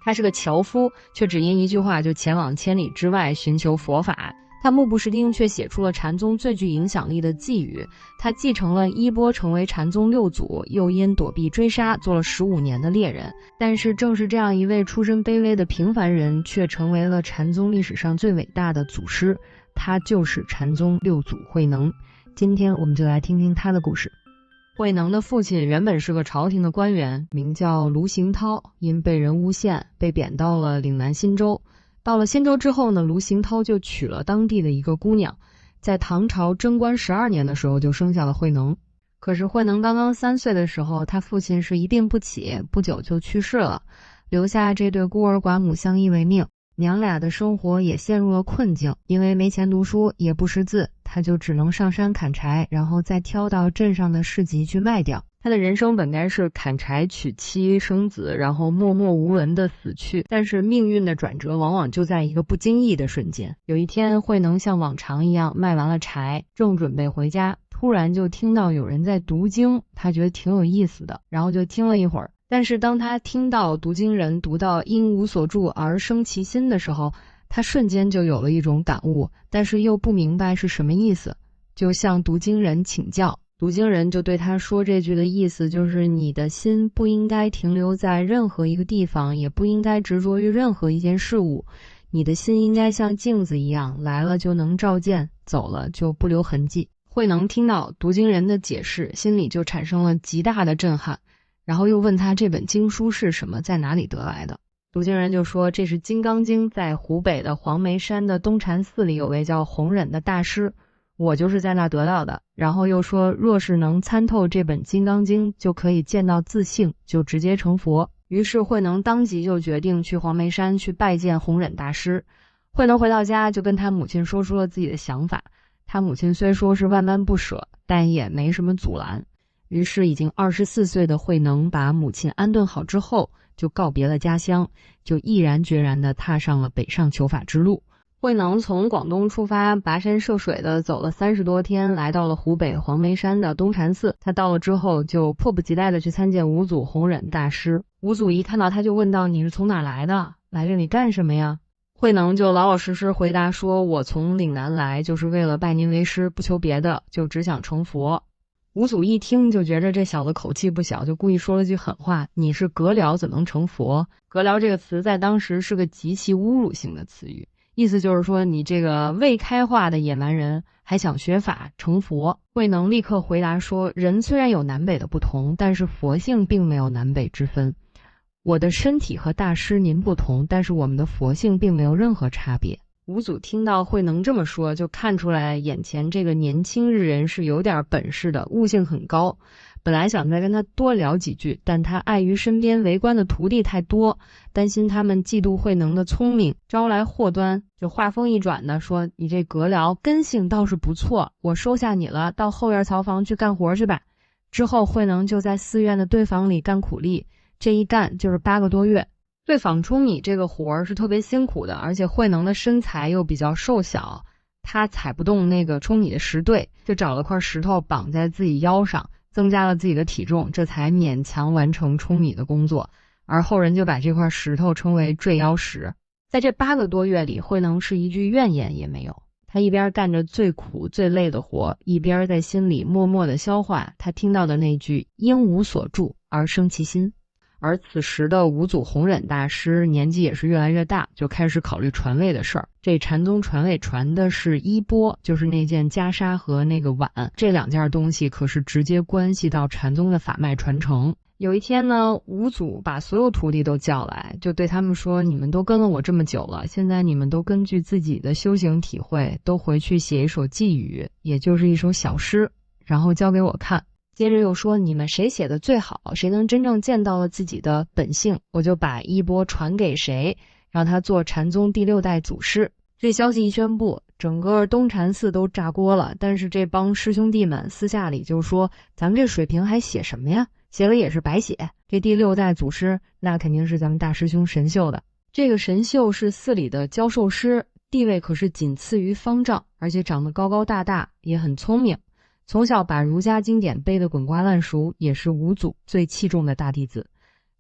他是个樵夫，却只因一句话就前往千里之外寻求佛法。他目不识丁，却写出了禅宗最具影响力的寄语。他继承了衣钵，成为禅宗六祖，又因躲避追杀做了15年的猎人。但是正是这样一位出身卑微的平凡人，却成为了禅宗历史上最伟大的祖师。他就是禅宗六祖慧能。今天我们就来听听他的故事。慧能的父亲原本是个朝廷的官员，名叫卢行涛，因被人诬陷，被贬到了岭南新州。到了新州之后呢，卢行涛就娶了当地的一个姑娘，在唐朝贞观12年的时候就生下了慧能。可是慧能刚刚3岁的时候，他父亲是一病不起，不久就去世了，留下这对孤儿寡母相依为命。娘俩的生活也陷入了困境，因为没钱读书，也不识字，他就只能上山砍柴，然后再挑到镇上的市集去卖掉。他的人生本该是砍柴娶妻生子，然后默默无闻的死去，但是命运的转折往往就在一个不经意的瞬间。有一天，慧能像往常一样卖完了柴，正准备回家，突然就听到有人在读经，他觉得挺有意思的，然后就听了一会儿。但是当他听到读经人读到因无所住而生其心的时候，他瞬间就有了一种感悟，但是又不明白是什么意思，就向读经人请教。读经人就对他说，这句的意思就是你的心不应该停留在任何一个地方，也不应该执着于任何一件事物，你的心应该像镜子一样，来了就能照见，走了就不留痕迹。慧能听到读经人的解释，心里就产生了极大的震撼，然后又问他这本经书是什么，在哪里得来的。读经人就说，这是《金刚经》，在湖北的黄梅山的东禅寺里有位叫弘忍的大师，我就是在那得到的。然后又说，若是能参透这本《金刚经》，就可以见到自性，就直接成佛。于是慧能当即就决定去黄梅山去拜见弘忍大师。慧能回到家就跟他母亲说出了自己的想法，他母亲虽说是万般不舍，但也没什么阻拦。于是已经24岁的慧能把母亲安顿好之后，就告别了家乡，就毅然决然地踏上了北上求法之路。慧能从广东出发，跋山涉水的走了30多天，来到了湖北黄梅山的东禅寺。他到了之后就迫不及待地去参见五祖弘忍大师。五祖一看到他就问道，你是从哪来的？来这里干什么呀？慧能就老老实实回答说，我从岭南来就是为了拜您为师，不求别的，就只想成佛。五祖一听就觉着这小子口气不小，就故意说了句狠话，你是獦獠怎能成佛？獦獠这个词在当时是个极其侮辱性的词语，意思就是说你这个未开化的野蛮人还想学法成佛。慧能立刻回答说，人虽然有南北的不同，但是佛性并没有南北之分。我的身体和大师您不同，但是我们的佛性并没有任何差别。五祖听到慧能这么说，就看出来眼前这个年轻日人是有点本事的，悟性很高。本来想再跟他多聊几句，但他碍于身边围观的徒弟太多，担心他们嫉妒慧能的聪明，招来祸端，就话锋一转的说，你这獦獠根性倒是不错，我收下你了，到后院槽房去干活去吧。之后慧能就在寺院的堆房里干苦力，这一干就是8个多月。对仿舂米这个活儿是特别辛苦的，而且慧能的身材又比较瘦小，他踩不动那个舂米的石堆，就找了块石头绑在自己腰上，增加了自己的体重，这才勉强完成舂米的工作。而后人就把这块石头称为坠腰石。在这8个多月里，慧能是一句怨言也没有，他一边干着最苦最累的活，一边在心里默默地消化他听到的那句因无所住而生其心。而此时的五祖弘忍大师年纪也是越来越大，就开始考虑传位的事儿。这禅宗传位传的是衣钵，就是那件袈裟和那个碗，这2件东西可是直接关系到禅宗的法脉传承。有一天呢，五祖把所有徒弟都叫来，就对他们说，你们都跟了我这么久了，现在你们都根据自己的修行体会，都回去写一首寄语，也就是一首小诗，然后交给我看。接着又说，你们谁写的最好，谁能真正见到了自己的本性，我就把衣钵传给谁，让他做禅宗第6代祖师。这消息一宣布，整个东禅寺都炸锅了。但是这帮师兄弟们私下里就说，咱们这水平还写什么呀，写了也是白写，这第6代祖师那肯定是咱们大师兄神秀的。这个神秀是寺里的教授师，地位可是仅次于方丈，而且长得高高大大，也很聪明，从小把儒家经典背得滚瓜烂熟，也是五祖最器重的大弟子。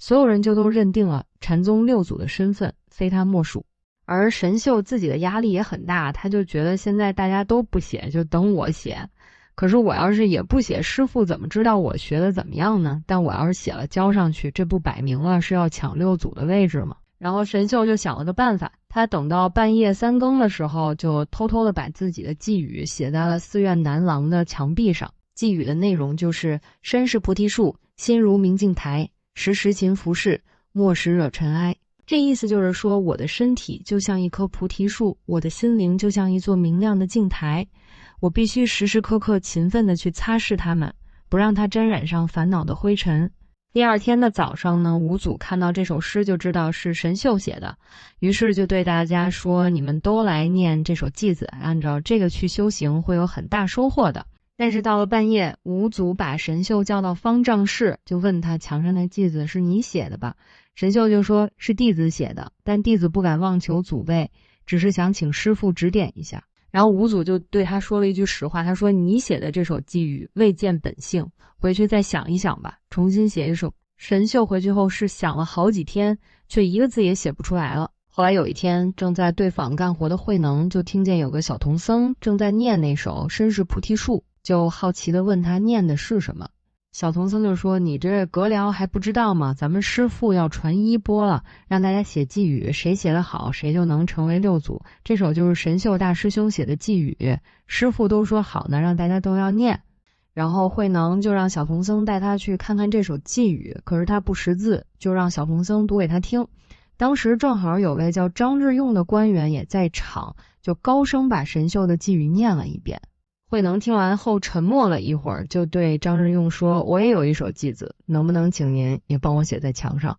所有人就都认定了禅宗六祖的身份非他莫属。而神秀自己的压力也很大，他就觉得现在大家都不写，就等我写。可是我要是也不写，师父怎么知道我学的怎么样呢？但我要是写了交上去，这不摆明了是要抢六祖的位置吗？然后神秀就想了个办法，他等到半夜3更的时候，就偷偷的把自己的寄语写在了寺院南廊的墙壁上。寄语的内容就是身是菩提树，心如明镜台，时时勤拂拭，莫使惹尘埃。这意思就是说，我的身体就像一棵菩提树，我的心灵就像一座明亮的镜台，我必须时时刻刻勤奋地去擦拭它们，不让它沾染上烦恼的灰尘。第二天的早上呢，五祖看到这首诗就知道是神秀写的，于是就对大家说，你们都来念这首偈子，按照这个去修行会有很大收获的。但是到了半夜，五祖把神秀叫到方丈室，就问他墙上那偈子是你写的吧？神秀就说是弟子写的，但弟子不敢妄求祖位，只是想请师父指点一下。然后五祖就对他说了一句实话，他说你写的这首偈语未见本性，回去再想一想吧，重新写一首。神秀回去后是想了好几天，却一个字也写不出来了。后来有一天，正在对坊干活的慧能就听见有个小童僧正在念那首身是菩提树，就好奇地问他念的是什么。小童僧就说，你这阁僚还不知道吗？咱们师父要传衣钵了，让大家写偈语，谁写得好谁就能成为六祖。这首就是神秀大师兄写的偈语，师父都说好呢，让大家都要念。然后慧能就让小童僧带他去看看这首偈语，可是他不识字，就让小童僧读给他听。当时正好有位叫张日用的官员也在场，就高声把神秀的偈语念了一遍。慧能听完后沉默了一会儿，就对张日用说，我也有一首偈子，能不能请您也帮我写在墙上？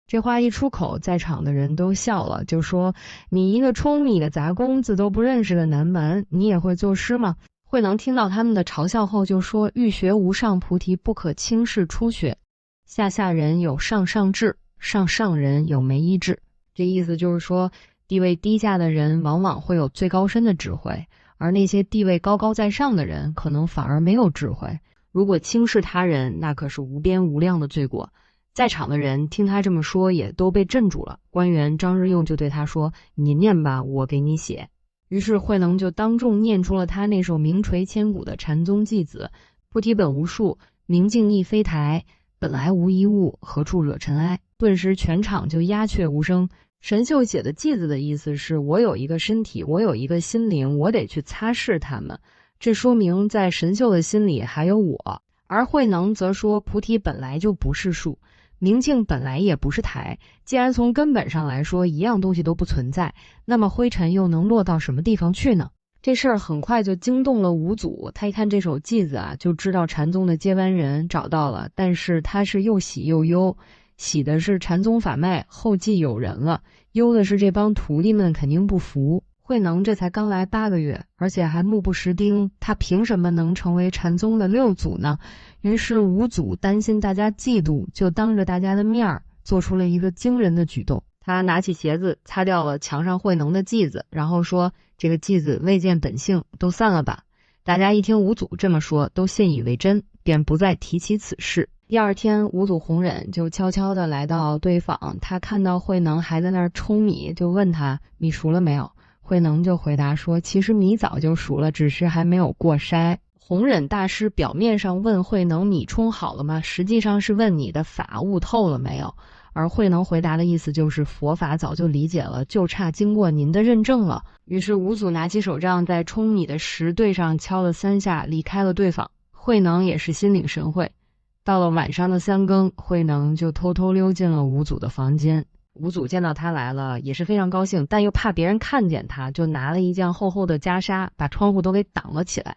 这话一出口，在场的人都笑了，就说，你一个舂米的杂工，字都不认识的南蛮，你也会作诗吗？慧能听到他们的嘲笑后就说，欲学无上菩提，不可轻视初学，下下人有上上智，上上人有没一智。这意思就是说，地位低下的人往往会有最高深的智慧，而那些地位高高在上的人可能反而没有智慧。如果轻视他人，那可是无边无量的罪过。在场的人听他这么说，也都被镇住了。官员张日用就对他说，你念吧，我给你写。于是慧能就当众念出了他那首名垂千古的禅宗偈子，菩提本无树，明镜亦非台，本来无一物，何处惹尘埃。顿时全场就鸦雀无声。神秀写的偈子的意思是，我有一个身体，我有一个心灵，我得去擦拭它们。这说明在神秀的心里还有我。而慧能则说，菩提本来就不是树，明镜本来也不是台，既然从根本上来说一样东西都不存在，那么灰尘又能落到什么地方去呢？这事儿很快就惊动了五祖，他一看这首偈子啊，就知道禅宗的接班人找到了，但是他是又喜又忧。喜的是禅宗法脉后继有人了，忧的是这帮徒弟们肯定不服。慧能这才刚来8个月，而且还目不识丁，他凭什么能成为禅宗的六祖呢？于是五祖担心大家嫉妒，就当着大家的面做出了一个惊人的举动。他拿起鞋子擦掉了墙上慧能的偈子，然后说，这个偈子未见本性，都散了吧。大家一听五祖这么说，都信以为真，便不再提起此事。第二天，五祖弘忍就悄悄地来到对坊，他看到慧能还在那儿舂米，就问他，米熟了没有？慧能就回答说，其实米早就熟了，只是还没有过筛。弘忍大师表面上问慧能米冲好了吗？实际上是问你的法悟透了没有。而慧能回答的意思就是佛法早就理解了，就差经过您的认证了。于是五祖拿起手杖在舂米的石对上敲了3下，离开了对坊。慧能也是心领神会。到了晚上的3更，慧能就偷偷溜进了五祖的房间。五祖见到他来了，也是非常高兴，但又怕别人看见他，就拿了一件厚厚的袈裟，把窗户都给挡了起来。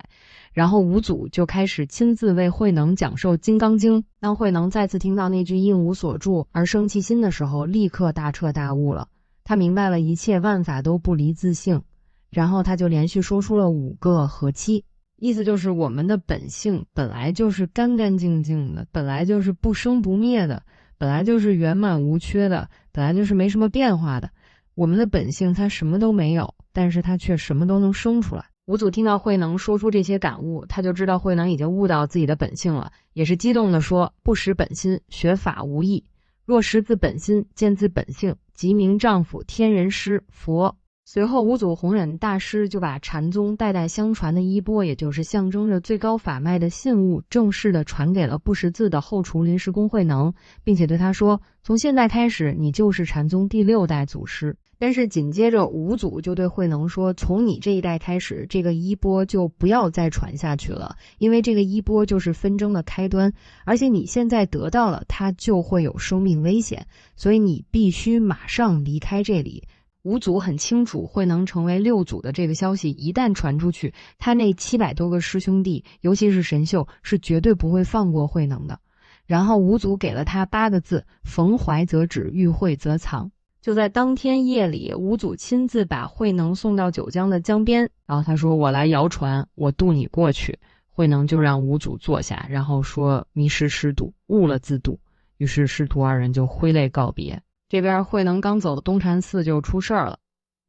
然后五祖就开始亲自为慧能讲授《金刚经》。当慧能再次听到那句应无所住而生其心的时候，立刻大彻大悟了。他明白了一切万法都不离自性，然后他就连续说出了5个和七，意思就是我们的本性本来就是干干净净的，本来就是不生不灭的，本来就是圆满无缺的，本来就是没什么变化的。我们的本性它什么都没有，但是它却什么都能生出来。五祖听到慧能说出这些感悟，他就知道慧能已经悟到自己的本性了，也是激动地说，不识本心，学法无益。若识自本心，见自本性，即名丈夫、天人师、佛。随后五祖弘忍大师就把禅宗代代相传的衣钵，也就是象征着最高法脉的信物，正式的传给了不识字的后厨临时工慧能，并且对他说，从现在开始你就是禅宗第6代祖师。但是紧接着五祖就对慧能说，从你这一代开始，这个衣钵就不要再传下去了，因为这个衣钵就是纷争的开端，而且你现在得到了它就会有生命危险，所以你必须马上离开这里。五祖很清楚慧能成为6祖的这个消息一旦传出去，他那700多个师兄弟，尤其是神秀，是绝对不会放过慧能的。然后五祖给了他8个字，逢怀则止，遇会则藏。就在当天夜里，五祖亲自把慧能送到九江的江边，然后他说，我来摇船，我渡你过去。慧能就让五祖坐下，然后说，迷失师度，误了自度。于是师徒2人就挥泪告别。这边慧能刚走东禅寺就出事儿了。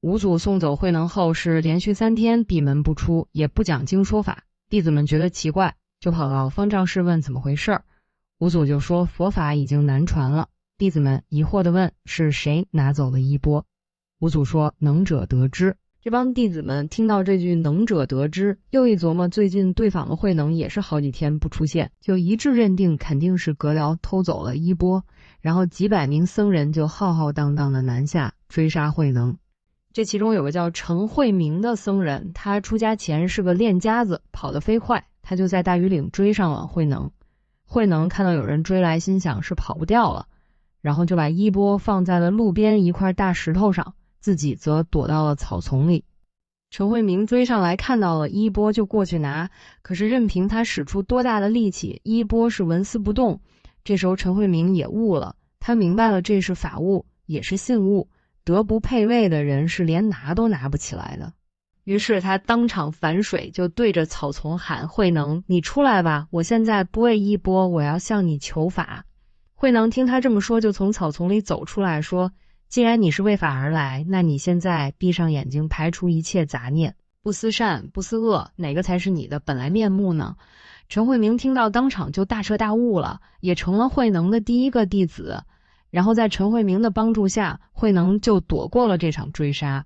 五祖送走慧能后是连续3天闭门不出，也不讲经说法。弟子们觉得奇怪，就跑到方丈室问怎么回事。五祖就说佛法已经难传了。弟子们疑惑地问，是谁拿走了衣钵？五祖说，能者得之。这帮弟子们听到这句能者得之，又一琢磨最近对访的慧能也是好几天不出现，就一致认定肯定是阁僚偷走了衣钵，然后几百名僧人就浩浩荡荡的南下追杀慧能。这其中有个叫陈慧明的僧人，他出家前是个练家子，跑得飞快，他就在大庾岭追上了慧能。慧能看到有人追来，心想是跑不掉了，然后就把衣钵放在了路边一块大石头上，自己则躲到了草丛里。陈慧明追上来看到了衣钵就过去拿，可是任凭他使出多大的力气，衣钵是纹丝不动。这时候陈慧明也悟了，他明白了这是法物，也是信物，德不配位的人是连拿都拿不起来的。于是他当场反水，就对着草丛喊，慧能，你出来吧，我现在不为衣钵，我要向你求法。慧能听他这么说，就从草丛里走出来说，既然你是为法而来，那你现在闭上眼睛，排除一切杂念，不思善不思恶，哪个才是你的本来面目呢？陈慧明听到当场就大彻大悟了，也成了慧能的第1个弟子。然后在陈慧明的帮助下，慧能就躲过了这场追杀。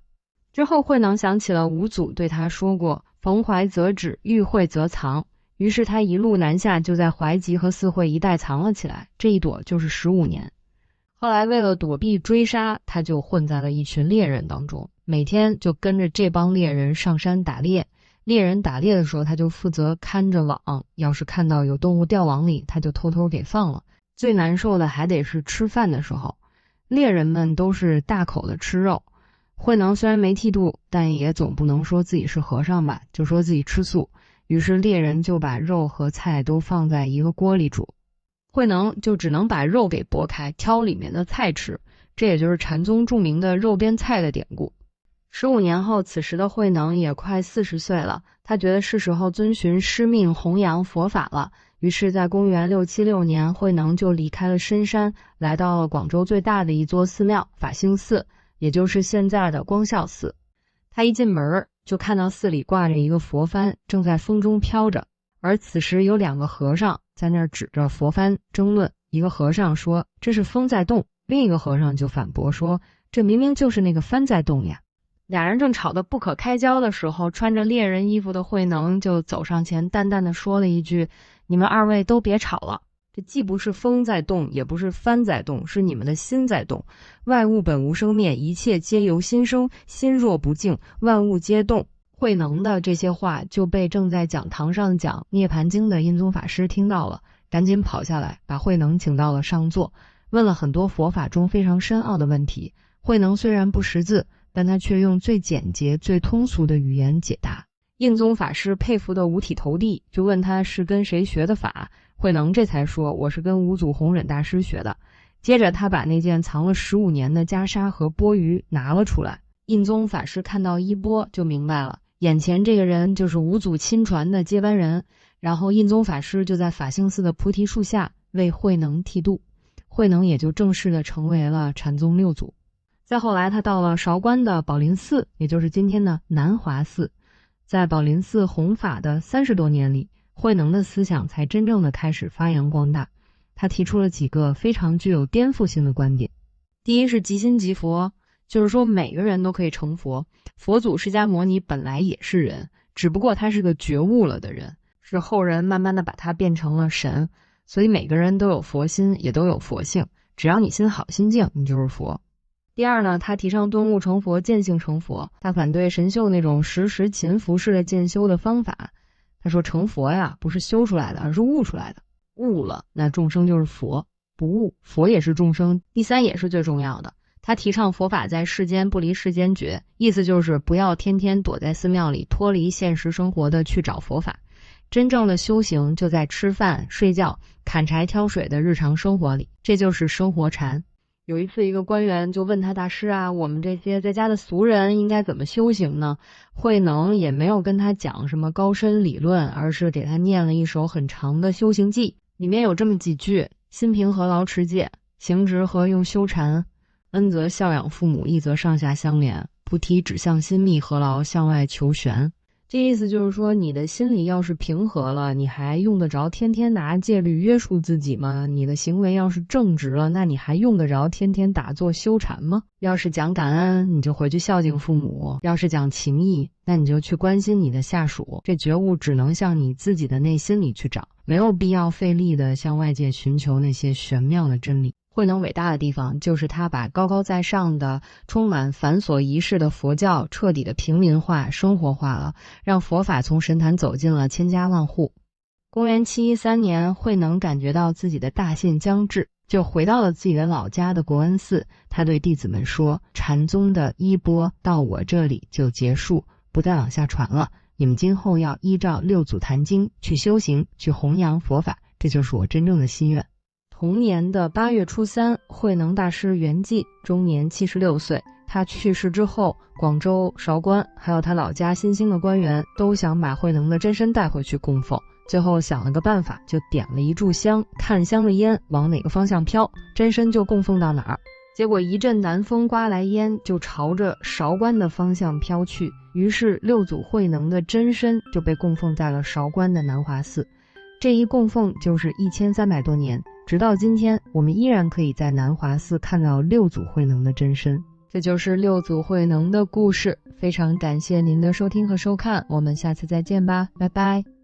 之后慧能想起了五祖对他说过，逢怀则止，遇会则藏。于是他一路南下，就在怀集和四会一带藏了起来，这一躲就是15年。后来为了躲避追杀，他就混在了一群猎人当中，每天就跟着这帮猎人上山打猎。猎人打猎的时候，他就负责看着网，要是看到有动物掉网里，他就偷偷给放了。最难受的还得是吃饭的时候，猎人们都是大口的吃肉。慧能虽然没剃度，但也总不能说自己是和尚吧，就说自己吃素。于是猎人就把肉和菜都放在一个锅里煮，慧能就只能把肉给剥开，挑里面的菜吃，这也就是禅宗著名的肉边菜的典故。15年后，此时的慧能也快40岁了，他觉得是时候遵循师命弘扬佛法了。于是在公元676年，慧能就离开了深山，来到了广州最大的一座寺庙法兴寺，也就是现在的光孝寺。他一进门就看到寺里挂着一个佛幡，正在风中飘着，而此时有2个和尚在那儿指着佛幡争论。一个和尚说，这是风在动，另一个和尚就反驳说，这明明就是那个幡在动呀。俩人正吵得不可开交的时候，穿着猎人衣服的慧能就走上前，淡淡的说了一句，你们2位都别吵了，这既不是风在动，也不是幡在动，是你们的心在动。万物本无生灭，一切皆由心生，心若不静，万物皆动。慧能的这些话就被正在讲堂上讲《涅盘经》的印宗法师听到了，赶紧跑下来把慧能请到了上座，问了很多佛法中非常深奥的问题。慧能虽然不识字，但他却用最简洁最通俗的语言解答。印宗法师佩服得五体投地，就问他是跟谁学的法。慧能这才说，我是跟五祖弘忍大师学的。接着他把那件藏了15年的袈裟和钵盂拿了出来。印宗法师看到衣钵就明白了，眼前这个人就是五祖亲传的接班人。然后印宗法师就在法兴寺的菩提树下为慧能剃度，慧能也就正式的成为了禅宗6祖。再后来他到了韶关的宝林寺，也就是今天的南华寺。在宝林寺弘法的30多年里，慧能的思想才真正的开始发扬光大。他提出了几个非常具有颠覆性的观点。第一是即心即佛，就是说每个人都可以成佛。佛祖释迦牟尼本来也是人，只不过他是个觉悟了的人，是后人慢慢的把他变成了神，所以每个人都有佛心，也都有佛性，只要你心好心静，你就是佛。第二呢，他提倡顿悟成佛，见性成佛，他反对神秀那种时时勤拂式的渐修的方法。他说成佛呀，不是修出来的，而是悟出来的，悟了那众生就是佛，不悟佛也是众生。第三也是最重要的，他提倡佛法在世间不离世间觉，意思就是不要天天躲在寺庙里，脱离现实生活的去找佛法。真正的修行就在吃饭、睡觉、砍柴挑水的日常生活里，这就是生活禅。有一次一个官员就问他，大师啊，我们这些在家的俗人应该怎么修行呢？慧能也没有跟他讲什么高深理论，而是给他念了一首很长的修行记，里面有这么几句：心平何劳持戒，行直何用修禅，恩则孝养父母，义则上下相连，菩提指向心密，何劳向外求玄。这意思就是说，你的心里要是平和了，你还用得着天天拿戒律约束自己吗？你的行为要是正直了，那你还用得着天天打坐修禅吗？要是讲感恩，你就回去孝敬父母；要是讲情义，那你就去关心你的下属。这觉悟只能向你自己的内心里去找，没有必要费力的向外界寻求那些玄妙的真理。慧能伟大的地方就是他把高高在上的充满繁琐仪式的佛教彻底的平民化生活化了，让佛法从神坛走进了千家万户。公元713年，慧能感觉到自己的大限将至，就回到了自己的老家的国恩寺。他对弟子们说，禅宗的衣钵到我这里就结束，不再往下传了，你们今后要依照六祖坛经去修行，去弘扬佛法，这就是我真正的心愿。同年的8月初3，慧能大师圆寂，终年76岁。他去世之后，广州、韶关还有他老家新兴的官员都想把慧能的真身带回去供奉，最后想了个办法，就点了一炷香，看香的烟往哪个方向飘，真身就供奉到哪儿。结果一阵南风刮来，烟就朝着韶关的方向飘去，于是六祖慧能的真身就被供奉在了韶关的南华寺。这一供奉就是1300多年，直到今天，我们依然可以在南华寺看到六祖慧能的真身。这就是六祖慧能的故事。非常感谢您的收听和收看，我们下次再见吧，拜拜。